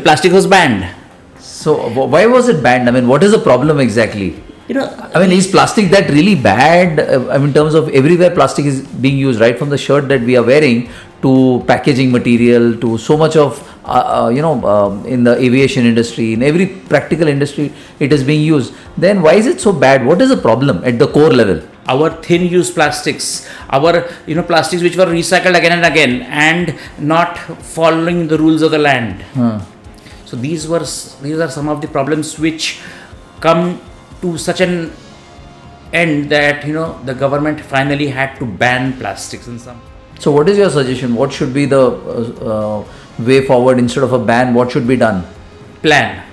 plastic was banned. So why was it banned? I mean, what is the problem exactly? I mean, is plastic that really bad? I mean, in terms of everywhere plastic is being used, right from the shirt that we are wearing to packaging material to so much of, in the aviation industry, in every practical industry, it is being used. Then why is it so bad? What is the problem at the core level? Our thin use plastics, our plastics which were recycled again and again and not following the rules of the land. So these are some of the problems which come to such an end that the government finally had to ban plastics in some. So what is your suggestion? What should be the way forward instead of a ban? What should be done? Plan.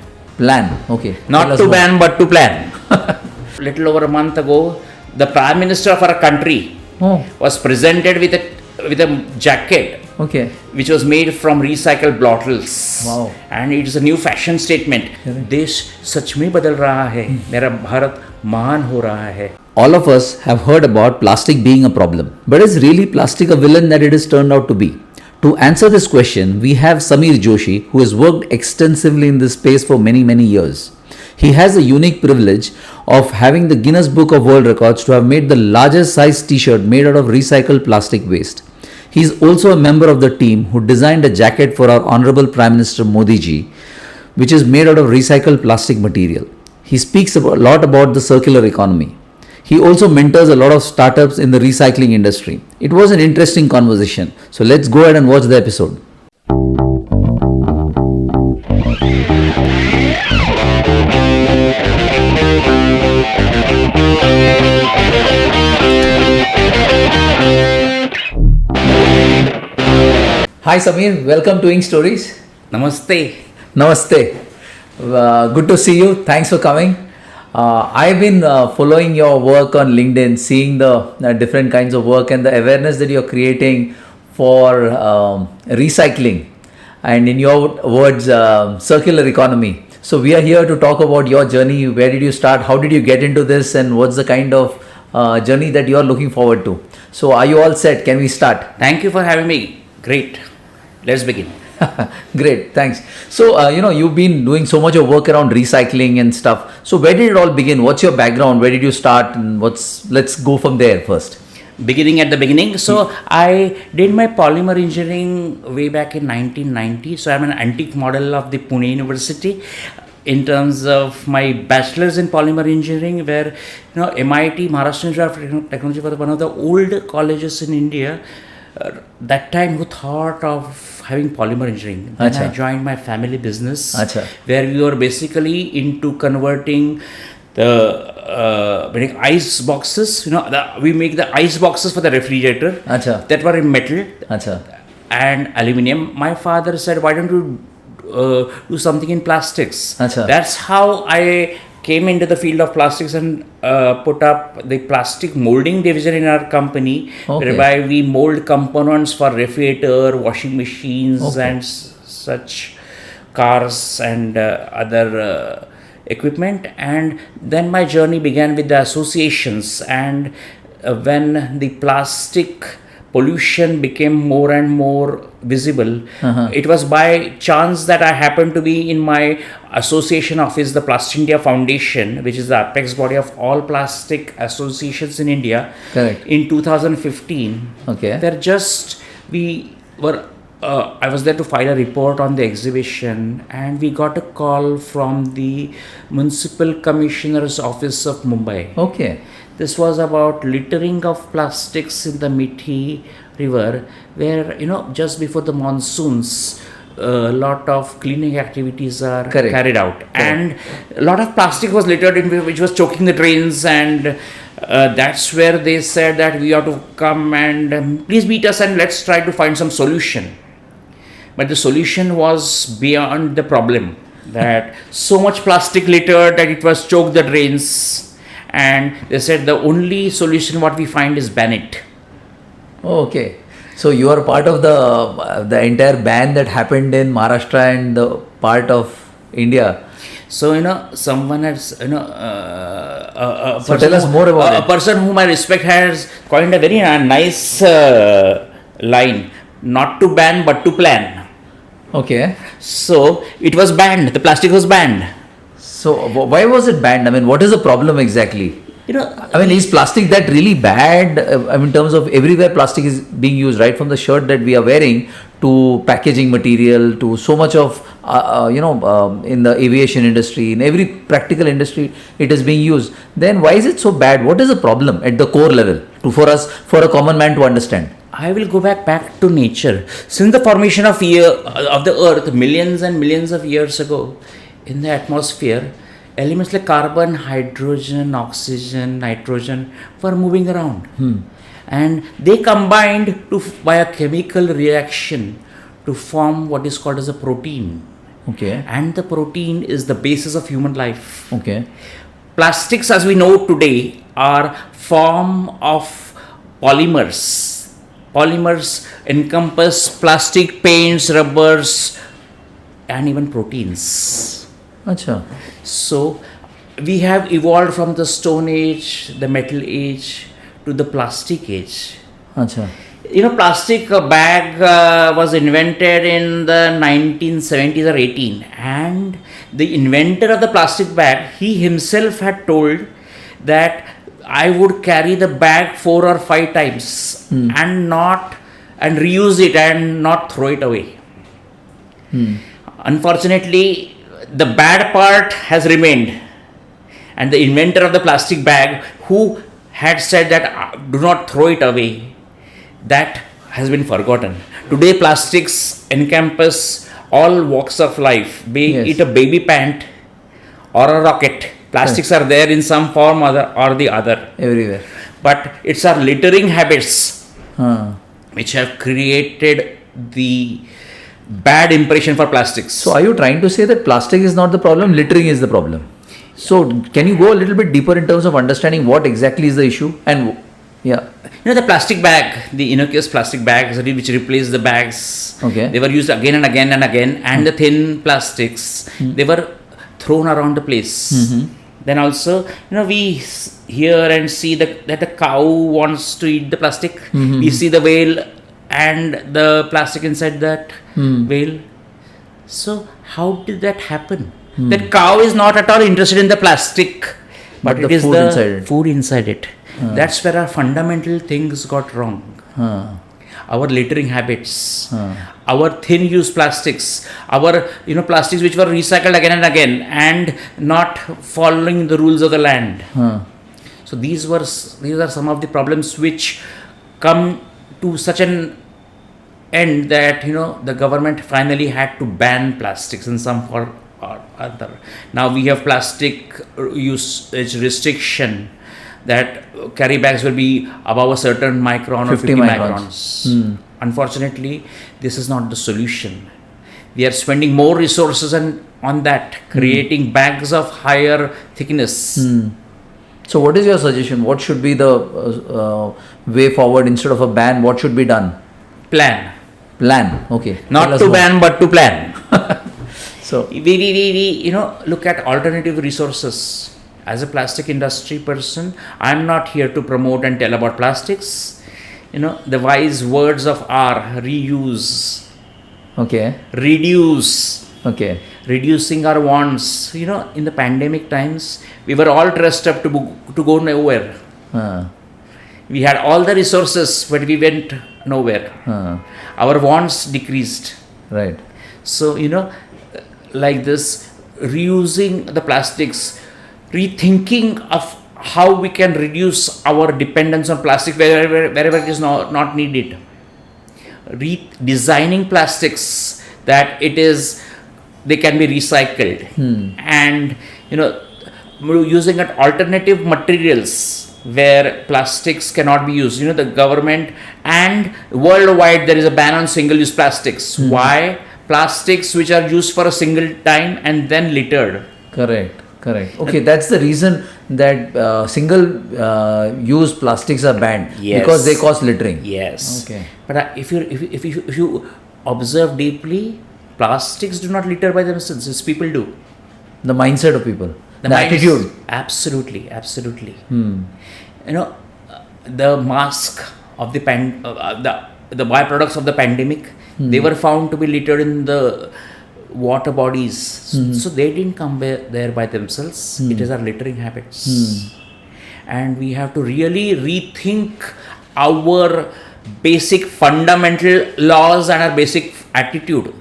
Okay. Not to ban but to plan. Little over a month ago, the Prime Minister of our country was presented with a jacket. Okay. Which was made from recycled bottles. Wow. And it is a new fashion statement. देश सच में बदल रहा है. मेरा भारत महान हो रहा है. All of us have heard about plastic being a problem. But is really plastic a villain that it has turned out to be? To answer this question, we have Sameer Joshi, who has worked extensively in this space for many, many years. He has the unique privilege of having the Guinness Book of World Records to have made the largest size T-shirt made out of recycled plastic waste. He is also a member of the team who designed a jacket for our Honorable Prime Minister Modi ji, which is made out of recycled plastic material. He speaks a lot about the circular economy. He also mentors a lot of startups in the recycling industry. It was an interesting conversation. So let's go ahead and watch the episode. Hi Sameer, welcome to Ink Stories. Namaste. Good to see you. Thanks for coming. I've been following your work on LinkedIn, seeing the different kinds of work and the awareness that you're creating for recycling and, in your words, circular economy. So we are here to talk about your journey. Where did you start? How did you get into this? And what's the kind of journey that you're looking forward to? So are you all set? Can we start? Thank you for having me. Great. Let's begin. Great, thanks. So, you've been doing so much of work around recycling and stuff. So, where did it all begin? What's your background? Where did you start? And let's go from there first. Beginning at the beginning. So, I did my polymer engineering way back in 1990. So, I'm an antique model of the Pune University in terms of my bachelor's in polymer engineering, where, MIT, Maharashtra Institute of Technology, was one of the old colleges in India. That time who thought of having polymer engineering. Then I joined my family business where we were basically into converting the ice boxes. We make the ice boxes for the refrigerator that were in metal and aluminium. My father said, why don't you do something in plastics? That's how I came into the field of plastics and put up the plastic molding division in our company, whereby we mold components for refrigerator, washing machines and such cars and other equipment. And then my journey began with the associations, and when the plastic pollution became more and more visible. It was by chance that I happened to be in my association office, the Plastic India Foundation, which is the apex body of all plastic associations in India. Correct. In 2015. I was there to file a report on the exhibition, and we got a call from the Municipal Commissioner's Office of Mumbai. This was about littering of plastics in the Mithi River, where, just before the monsoons, a lot of cleaning activities are carried out. And a lot of plastic was littered, which was choking the drains, and that's where they said that we have to come and please meet us and let's try to find some solution. But the solution was beyond the problem, that so much plastic littered that it was choked the drains. And they said the only solution what we find is ban it. Okay. So you are part of the entire ban that happened in Maharashtra and the part of India. So, someone has, so tell us more about it. A person whom I respect has coined a very nice line, not to ban but to plan. Okay. So it was banned. The plastic was banned. So why was it banned? I mean, what is the problem exactly? I mean, is plastic that really bad? I mean, in terms of everywhere plastic is being used, right from the shirt that we are wearing to packaging material to so much of, in the aviation industry, in every practical industry, it is being used. Then why is it so bad? What is the problem at the core level for a common man to understand? I will go back to nature. Since the formation of the earth millions and millions of years ago, in the atmosphere, elements like carbon, hydrogen, oxygen, nitrogen were moving around. And they combined by a chemical reaction to form what is called as a protein. Okay. And the protein is the basis of human life. Okay. Plastics, as we know today, are form of polymers. Polymers encompass plastic, paints, rubbers, and even proteins. Acha. So we have evolved from the Stone Age, the Metal Age, to the Plastic Age. Acha. Plastic bag was invented in the 1970s or 18, and the inventor of the plastic bag, he himself had told that I would carry the bag 4 or 5 times and reuse it and not throw it away. Unfortunately, the bad part has remained, and the inventor of the plastic bag, who had said that do not throw it away, that has been forgotten. Today plastics encompass all walks of life, be it a baby pant or a rocket. Plastics are there in some form or the other. Everywhere. But it's our littering habits which have created the bad impression for plastics. So are you trying to say that plastic is not the problem, littering is the problem? So can you go a little bit deeper in terms of understanding what exactly is the issue? And the plastic bag, the innocuous plastic bags which replace the bags, they were used again and again and again, and the thin plastics, they were thrown around the place. Then also, we hear and see that a cow wants to eat the plastic. We see the whale and the plastic inside that whale. So how did that happen? That cow is not at all interested in the plastic, but it is the food inside it. That's where our fundamental things got wrong. Our littering habits, our thin use plastics, our plastics which were recycled again and again and not following the rules of the land. So these are some of the problems which come to such an end that the government finally had to ban plastics in some form or other. Now we have plastic usage restriction, that carry bags will be above a certain micron or 50 microns. Unfortunately, this is not the solution. We are spending more resources on that, creating bags of higher thickness. So what is your suggestion? What should be the way forward instead of a ban? What should be done? Plan. Okay. Not to ban, but to plan. So we look at alternative resources. As a plastic industry person, I'm not here to promote and tell about plastics. The wise words of reuse. Okay. Reduce. Okay. Reducing our wants. In the pandemic times, we were all dressed up to go nowhere. We had all the resources, but we went nowhere. Our wants decreased. Right. So, like this, reusing the plastics, rethinking of how we can reduce our dependence on plastic wherever it is not needed. Redesigning plastics that they can be recycled, and using alternative materials where plastics cannot be used. The government and worldwide there is a ban on single-use plastics. Why? Plastics which are used for a single time and then littered. Correct. Okay, that's the reason that single-use plastics are banned. Yes. Because they cause littering. Yes. Okay. But if you observe deeply, plastics do not litter by themselves. It's people do. The mindset of people. The attitude. Absolutely. The mask of the byproducts of the pandemic They were found to be littered in the water bodies. So they didn't come there by themselves. It is our littering habits. And we have to really rethink our basic fundamental laws and our basic attitude.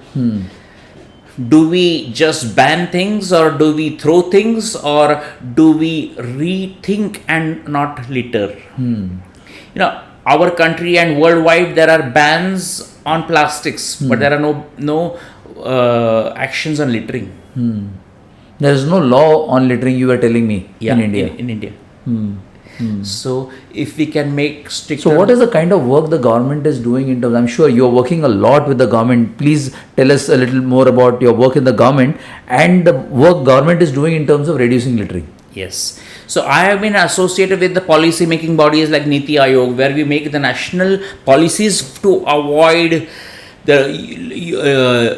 Do we just ban things, or do we throw things, or do we rethink and not litter? Our country and worldwide there are bans on plastics, but there are no actions on littering. There is no law on littering, you were telling me, in India. In India. So if we can make stricter... So what is the kind of work the government is doing in terms... I'm sure you're working a lot with the government. Please tell us a little more about your work in the government and the work government is doing in terms of reducing littering. Yes. So I have been associated with the policy making bodies like Niti Aayog, where we make the national policies to avoid the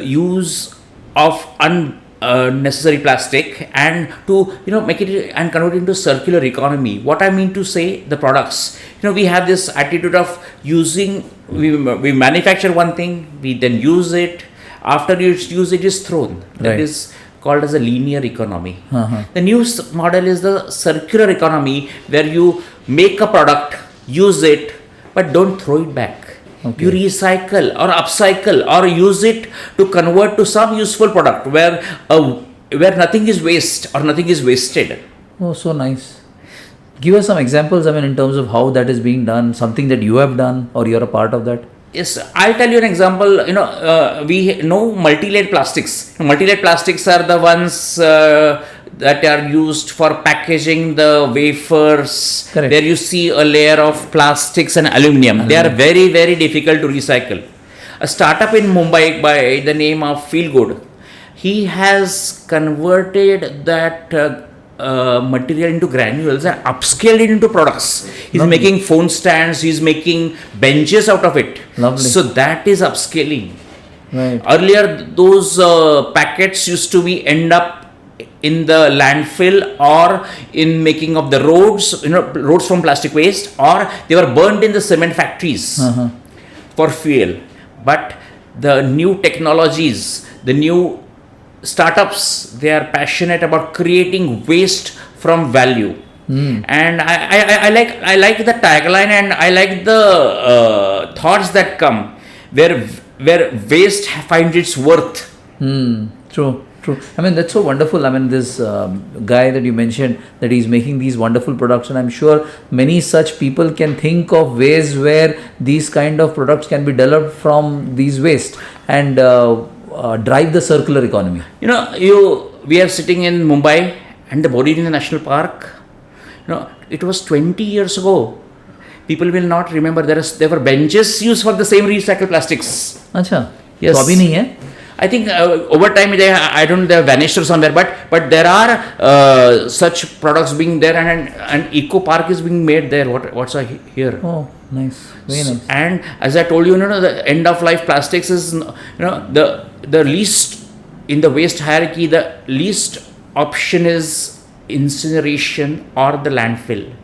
use of unnecessary plastic and to make it and convert it into circular economy. What I mean to say, the products, we have this attitude of using, we manufacture one thing, we then use it, after you use it is thrown. That is called as a linear economy. The new model is the circular economy, where you make a product, use it, but don't throw it back. You recycle or upcycle or use it to convert to some useful product where nothing is waste or nothing is wasted. Oh, so nice. Give us some examples, in terms of how that is being done, something that you have done or you're a part of that. Yes, I'll tell you an example. We know multi-layered plastics. Multi-layered plastics are the ones that are used for packaging the wafers. Correct. Where you see a layer of plastics and aluminium. They are very, very difficult to recycle. A startup in Mumbai by the name of Feel Good, he has converted that material into granules and upscaled it into products. He's making phone stands, he's making benches out of it. Lovely. So that is upscaling. Right. Earlier, those packets used to be end up in the landfill or in making of the roads, roads from plastic waste, or they were burnt in the cement factories for fuel. But the new technologies, the new startups, they are passionate about creating waste from value. And I like the tagline, and I like the thoughts that come where waste finds its worth. True. That's so wonderful. This guy that you mentioned, that he's making these wonderful products, and I'm sure many such people can think of ways where these kind of products can be developed from these waste and drive the circular economy. We are sitting in Mumbai and the Borivali National Park. It was 20 years ago. People will not remember there were benches used for the same recycled plastics. Acha. Yes. So abhi nahi hai? I think over time they have vanished or somewhere, but there are such products being there, and an eco park is being made there. What's here? Oh, nice, very nice. And as I told you, the end of life plastics is the least in the waste hierarchy. The least option is incineration or the landfill.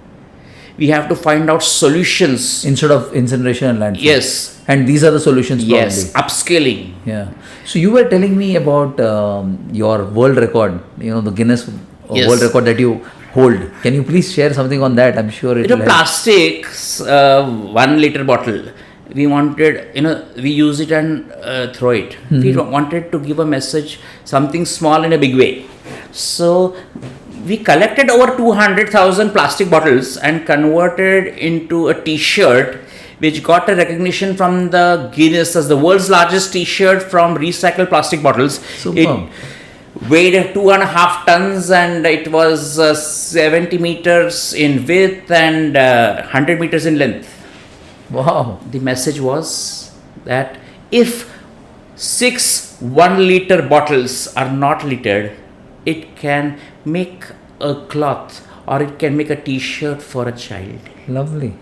We have to find out solutions instead of incineration and landfill. Yes. And these are the solutions. Yes, probably. upscaling. Yeah. So you were telling me about your world record, the Guinness World Record that you hold. Can you please share something on that? I'm sure it will help. Plastics, 1 liter bottle. We wanted, we use it and throw it. We wanted to give a message, something small in a big way. So we collected over 200,000 plastic bottles and converted into a T-shirt, which got a recognition from the Guinness as the world's largest T-shirt from recycled plastic bottles. Super. It weighed 2.5 tons and it was 70 meters in width and 100 meters in length. Wow. The message was that if 6 1-liter bottles are not littered, it can make a cloth or it can make a T-shirt for a child. Lovely.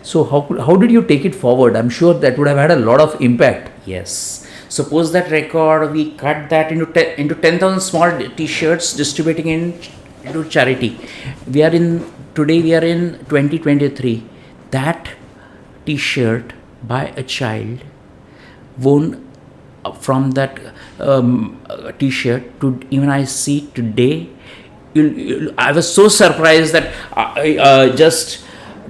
So how did you take it forward? I'm sure that would have had a lot of impact. Yes. Suppose that record, we cut that into 10,000 small T-shirts, distributing into charity. Today we are in 2023. That T-shirt by a child worn from that T-shirt to even I see today. I was so surprised that just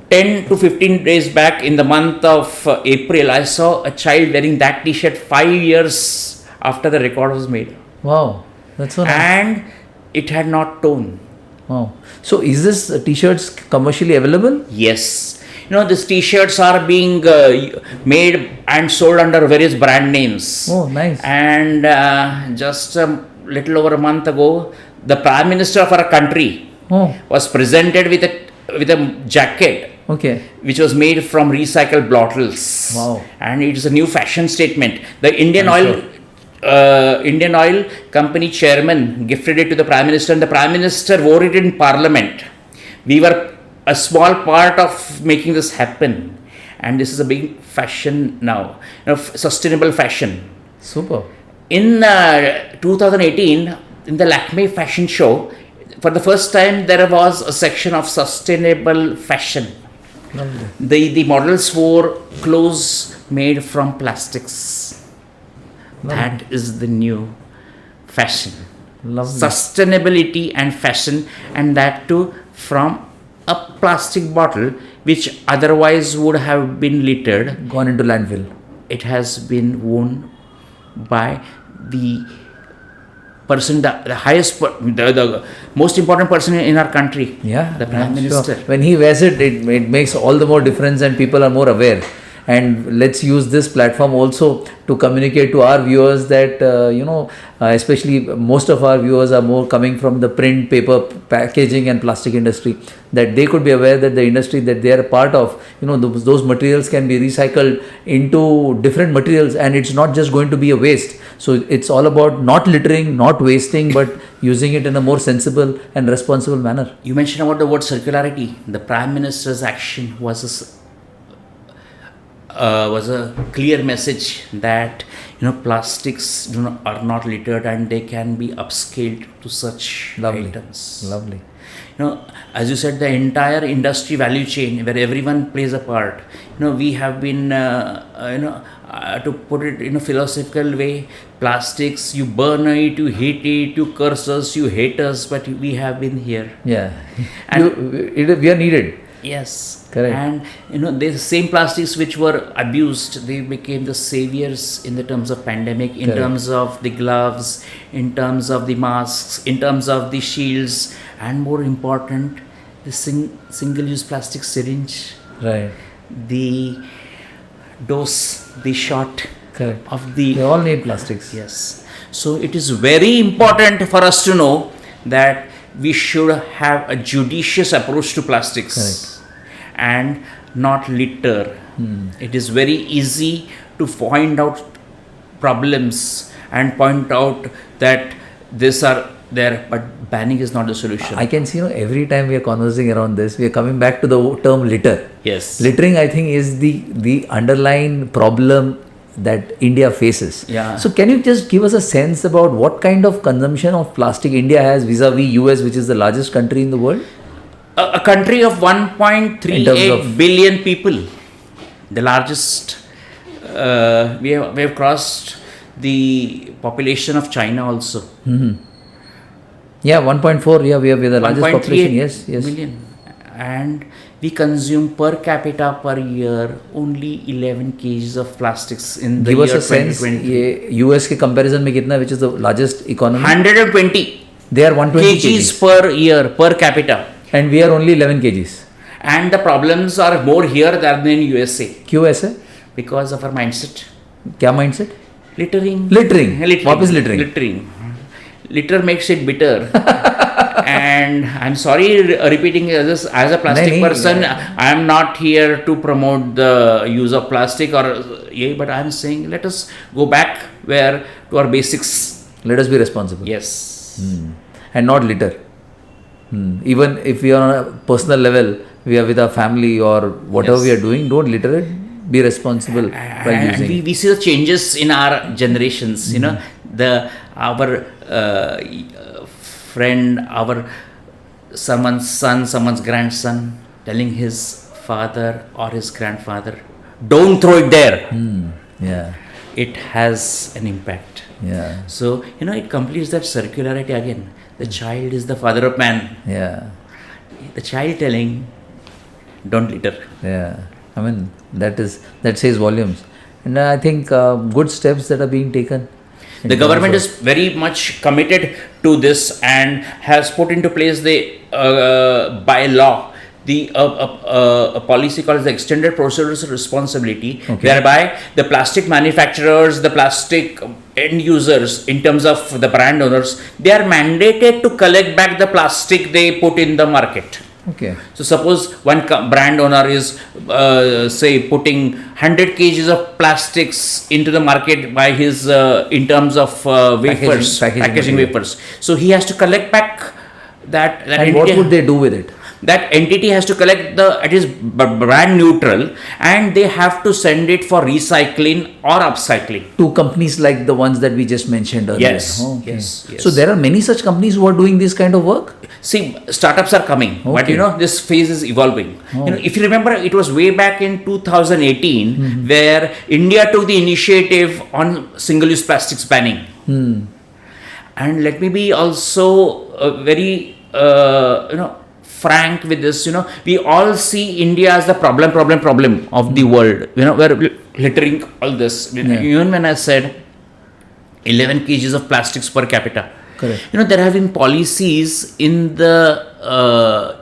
10 to 15 days back in the month of April, I saw a child wearing that T-shirt 5 years after the record was made. Wow, that's so nice. And it had not torn. Wow. So is this T-shirts commercially available? Yes. These T-shirts are being made and sold under various brand names. Oh, nice. And just a little over a month ago, the Prime Minister of our country was presented with a jacket. Okay. Which was made from recycled bottles. Wow. And it is a new fashion statement. The Indian Oil Company chairman gifted it to the Prime Minister, and the Prime Minister wore it in Parliament. We were a small part of making this happen, and this is a big fashion now. Sustainable fashion. Super. In 2018, in the Lakme fashion show, for the first time there was a section of sustainable fashion. Lovely. The models wore clothes made from plastics. Lovely. That is the new fashion. Lovely. Sustainability and fashion, and that too from a plastic bottle which otherwise would have been littered. Gone into landfill. It has been worn by the person, the highest, the most important person in our country. Yeah, the Prime Minister. Sure. When he wears it, it makes all the more difference, and people are more aware. And let's use this platform also to communicate to our viewers that, especially most of our viewers are more coming from the print, paper, packaging and plastic industry, that they could be aware that the industry that they are a part of, those materials can be recycled into different materials, and it's not just going to be a waste. So it's all about not littering, not wasting, but using it in a more sensible and responsible manner. You mentioned about the word circularity. The Prime Minister's action was a clear message that plastics are not littered and they can be upscaled to such items. Lovely. As you said, the entire industry value chain where everyone plays a part. We have been to put it in a philosophical way, plastics, you burn it, you hate it, you curse us, you hate us, but we have been here. Yeah. And we are needed. Yes. Correct. And the same plastics which were abused, they became the saviors in the terms of pandemic, in terms of the gloves, in terms of the masks, in terms of the shields, and more important, the single-use plastic syringe. Right. The dose, the shot. Correct. Of the... They all need plastics. Yes. So it is very important for us to know that we should have a judicious approach to plastics. Correct. And not litter. It is very easy to find out problems and point out that these are there, but banning is not the solution. I can see, every time we are conversing around this, we are coming back to the term litter. Yes. Littering, I think, is the underlying problem that India faces. Yeah. So can you just give us a sense about what kind of consumption of plastic India has vis-a-vis US, which is the largest country in the world? A country of 1.38 billion people, the largest. We have crossed the population of China also. Mm-hmm. Yeah, 1.4. Yeah, we are the largest population. Yes. Million. And we consume per capita per year only 11 kgs of plastics in the year 2020. Give us a 2020. sense, US ke comparison mein kitna, which is the largest economy? 120. They are 120 kgs per year per capita. And we are only 11 kgs. And the problems are more here than in USA. क्यों ऐसे? Because of our mindset. क्या mindset? Littering. What is littering? Littering. Litter makes it bitter. And I'm sorry repeating this as a plastic person. I am not here to promote the use of plastic but I'm saying let us go back to our basics. Let us be responsible. Yes. And not litter. Even if we are on a personal level, we are with our family or whatever we are doing, don't litter it. Be responsible by using it. We see the changes in our generations. Our friend, someone's son, someone's grandson telling his father or his grandfather, don't throw it there. Yeah. it has an impact. Yeah. So, it completes that circularity again. The child is the father of man. Yeah. The child telling, don't litter. Yeah. I mean, that says volumes. And I think good steps that are being taken. The government is very much committed to this and has put into place by law a policy called the extended procedures responsibility, whereby the plastic manufacturers, the plastic end users, in terms of the brand owners, they are mandated to collect back the plastic they put in the market. Okay. So suppose one brand owner is say putting 100 kgs of plastics into the market by his in terms of wafers, packaging wafers. So he has to collect back that and what would they do with it? That entity has to collect it is brand neutral, and they have to send it for recycling or upcycling to companies like the ones that we just mentioned earlier. Yes. Yes. So there are many such companies who are doing this kind of work. See, startups are coming, but this phase is evolving. If you remember, it was way back in 2018 where India took the initiative on single-use plastics banning. And let me be also very frank with this. We all see India as the problem of the world. We're littering all this. Even when I said 11 kgs of plastics per capita. Correct. There have been policies in the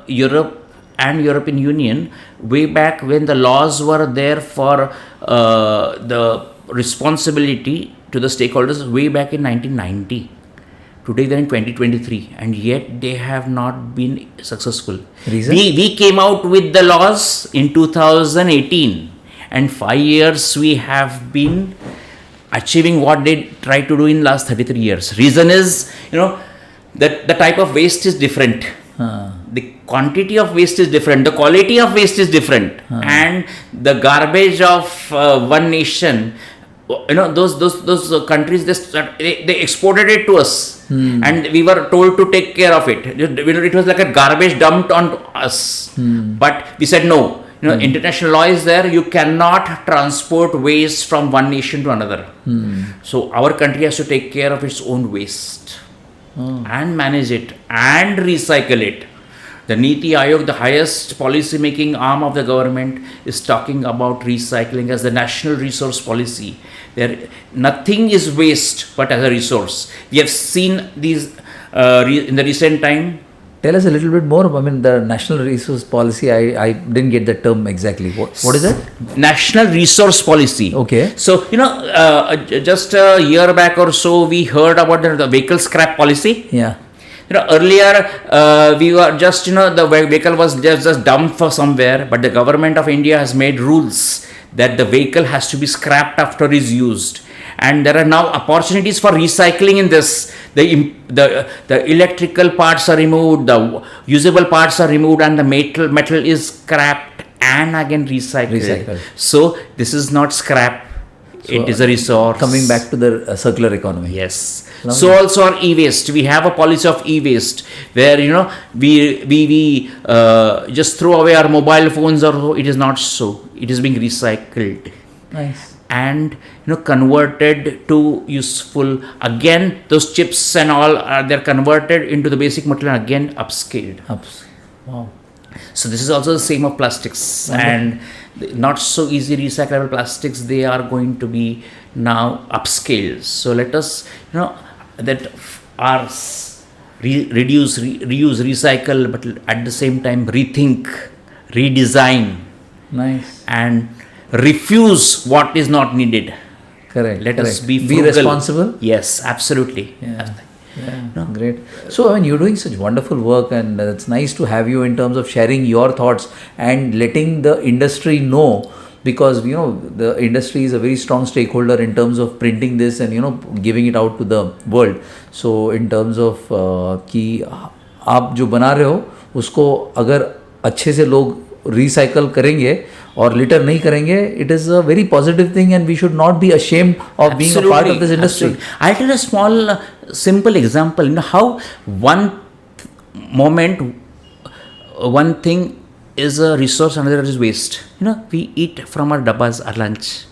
Europe and European Union way back when the laws were there for the responsibility to the stakeholders way back in 1990. Today they're in 2023, and yet they have not been successful. Reason? We came out with the laws in 2018, and 5 years we have been achieving what they tried to do in last 33 years. Reason is, that the type of waste is different. The quantity of waste is different. The quality of waste is different. And the garbage of one nation, those countries, they exported it to us. And we were told to take care of it. It was like a garbage dumped on us. But we said no. International law is there. You cannot transport waste from one nation to another. So our country has to take care of its own waste and manage it and recycle it. The Niti Aayog, the highest policy making arm of the government, is talking about recycling as the national resource policy. Nothing is waste but as a resource. We have seen these in the recent time. Tell us a little bit more. I mean, the national resource policy, I didn't get the term exactly. What is it? National resource policy. Okay. So, just a year back or so, we heard about the vehicle scrap policy. Yeah. Earlier we were just, the vehicle was just dumped for somewhere, but the government of India has made rules that the vehicle has to be scrapped after it is used. And there are now opportunities for recycling in this. The electrical parts are removed, the usable parts are removed, and the metal is scrapped and again recycled. So this is not scrap, it is a resource. Coming back to the circular economy. Yes. Lovely. So also on e-waste, we have a policy of e-waste where we just throw away our mobile phones, or it is not so. It is being recycled. Nice. And converted to useful. Again, those chips and all they're converted into the basic material and again upscaled. Wow. So this is also the same of plastics. And not so easy recyclable plastics, they are going to be now upscaled. So let us that are reduce, reuse, recycle, but at the same time rethink, redesign. Nice. And refuse what is not needed. Correct. Let us be frugal. Be responsible. Yes, absolutely. Yeah. Great. So, you're doing such wonderful work, and it's nice to have you in terms of sharing your thoughts and letting the industry know, because the industry is a very strong stakeholder in terms of printing this and giving it out to the world. So, in terms of कि आप जो बना रहे हो उसको अगर अच्छे से लोग recycle करेंगे or litter नहीं करेंगे, it is a very positive thing, and we should not be ashamed of being a part of this industry. Absolutely. I'll tell a small, simple example. How one moment, one thing is a resource, another is waste. We eat from our dabbas, our lunch.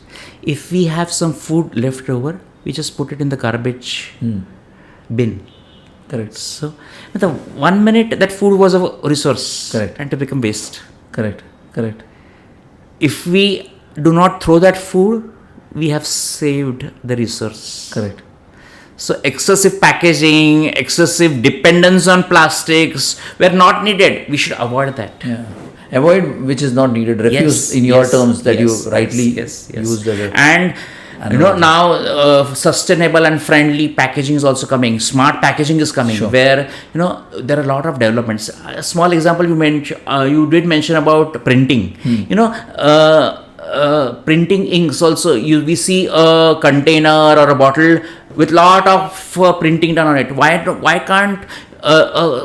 if we have some food left over, we just put it in the garbage bin. Correct. So, the 1 minute that food was a resource. Correct. And to become waste. Correct. If we do not throw that food, we have saved the resource. Correct. So excessive packaging, excessive dependence on plastics were not needed. We should avoid that. Yeah. Avoid which is not needed. Refuse in your terms that you rightly used as a... And now sustainable and friendly packaging is also coming. Smart packaging is coming. Sure. Where there are a lot of developments. A small example you did mention about printing. Printing inks also. We see a container or a bottle with lot of printing done on it. Why can't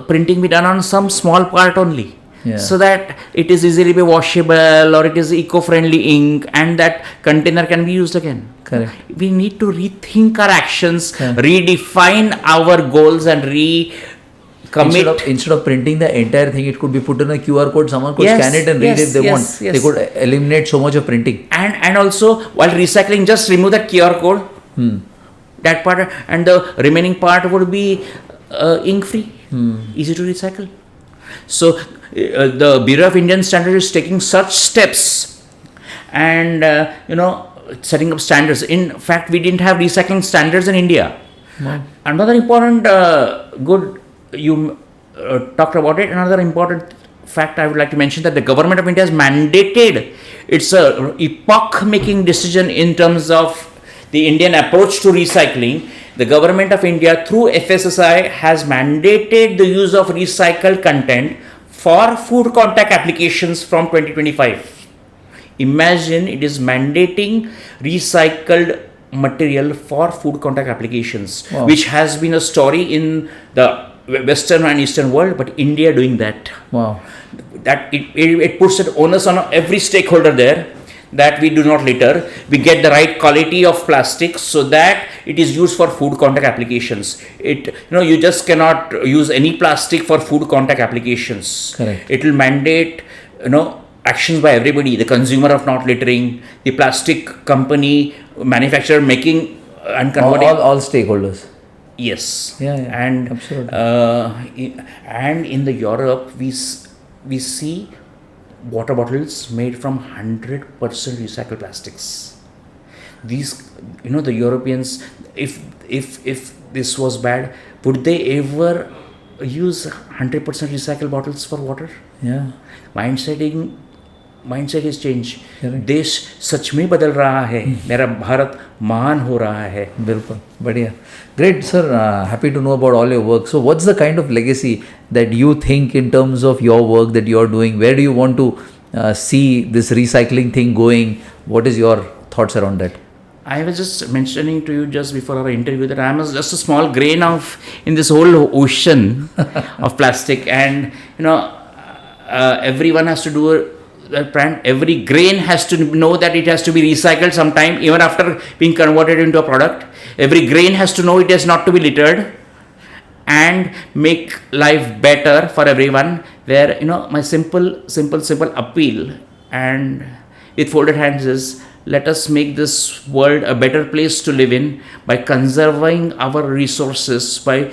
printing be done on some small part only? Yeah. So that it is easily be washable, or it is eco-friendly ink, and that container can be used again. Correct. We need to rethink our actions, redefine our goals, and commit. Instead of printing the entire thing, it could be put in a QR code. Someone could scan it and read if they want. Yes. They could eliminate so much of printing. And also, while recycling, just remove that QR code. That part, and the remaining part would be ink-free, easy to recycle. So the Bureau of Indian Standards is taking such steps, and setting up standards. In fact, we didn't have recycling standards in India. Wow. Another important you talked about it. Another important fact I would like to mention, that the government of India has mandated. It's a epoch-making decision in terms of the Indian approach to recycling. The government of India through FSSAI has mandated the use of recycled content for food contact applications from 2025. Imagine, it is mandating recycled material for food contact applications, which has been a story in the Western and Eastern world, but India doing that. Wow. That it puts an onus on every stakeholder there, that we do not litter, we get the right quality of plastic so that it is used for food contact applications. You just cannot use any plastic for food contact applications. Correct. It will mandate actions by everybody, the consumer of not littering, the plastic company, manufacturer making and converting. All stakeholders. Yes. Yeah. And absolutely. And in the Europe, we see water bottles made from 100% recycled plastics. These, the Europeans, if this was bad, would they ever use 100% recycled bottles for water? Yeah. mindset is changed. देश सच में बदल रहा है. मेरा भारत महान हो रहा है. बिल्कुल, बढ़िया. Great, sir. Happy to know about all your work. So what's the kind of legacy that you think in terms of your work that you're doing? Where do you want to see this recycling thing going? What is your thoughts around that? I was just mentioning to you just before our interview that I am just a small grain in this whole ocean of plastic, and everyone has to do that brand. Every grain has to know that it has to be recycled sometime, even after being converted into a product. Every grain has to know it is not to be littered, and make life better for everyone. Where my simple appeal and with folded hands is, let us make this world a better place to live in by conserving our resources, by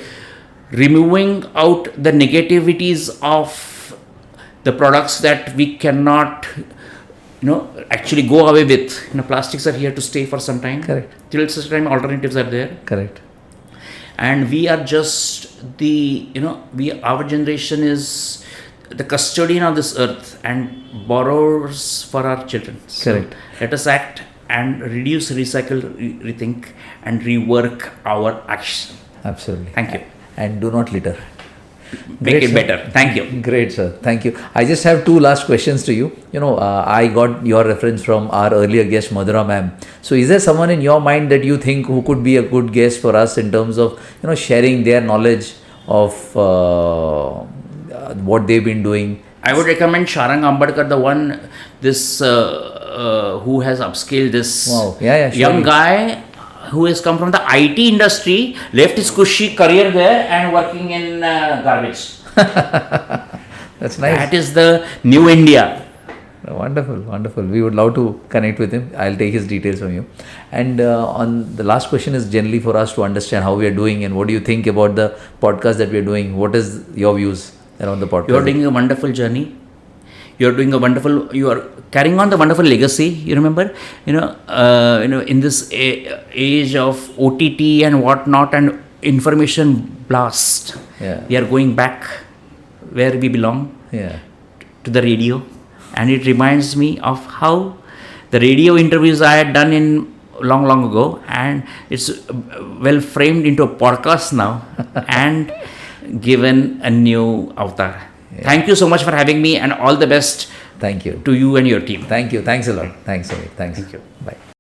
removing out the negativities of the products that we cannot actually go away with. Plastics are here to stay for some time. Correct. Till such time alternatives are there. Correct. And we are just our generation is the custodian of this earth and borrowers for our children. Correct. So let us act and reduce, recycle, rethink, and rework our action. Absolutely. Thank you. And do not litter. Make it better. Thank you. Great, sir. Thank you. I just have two last questions to you. I got your reference from our earlier guest, Madhura ma'am. So is there someone in your mind that you think who could be a good guest for us in terms of, sharing their knowledge of what they've been doing? I would recommend Sharang Ambadkar, the one, who has upscaled this young guy who has come from the IT industry, left his cushy career there and working in garbage. That's nice. That is the new India. Wonderful, wonderful. We would love to connect with him. I'll take his details from you. And on the last question is generally for us to understand how we are doing and what do you think about the podcast that we are doing. What is your views around the podcast? You are doing a wonderful journey. You are carrying on the wonderful legacy. You remember, in this age of OTT and whatnot and information blast. Yeah. We are going back where we belong. Yeah. To the radio, and it reminds me of how the radio interviews I had done in long ago, and it's well framed into a podcast now and given a new avatar. Yeah. Thank you so much for having me, and all the best. Thank you to you and your team. Thank you. Thanks a lot. Thanks, Sameer. Thanks. Thank you. Bye.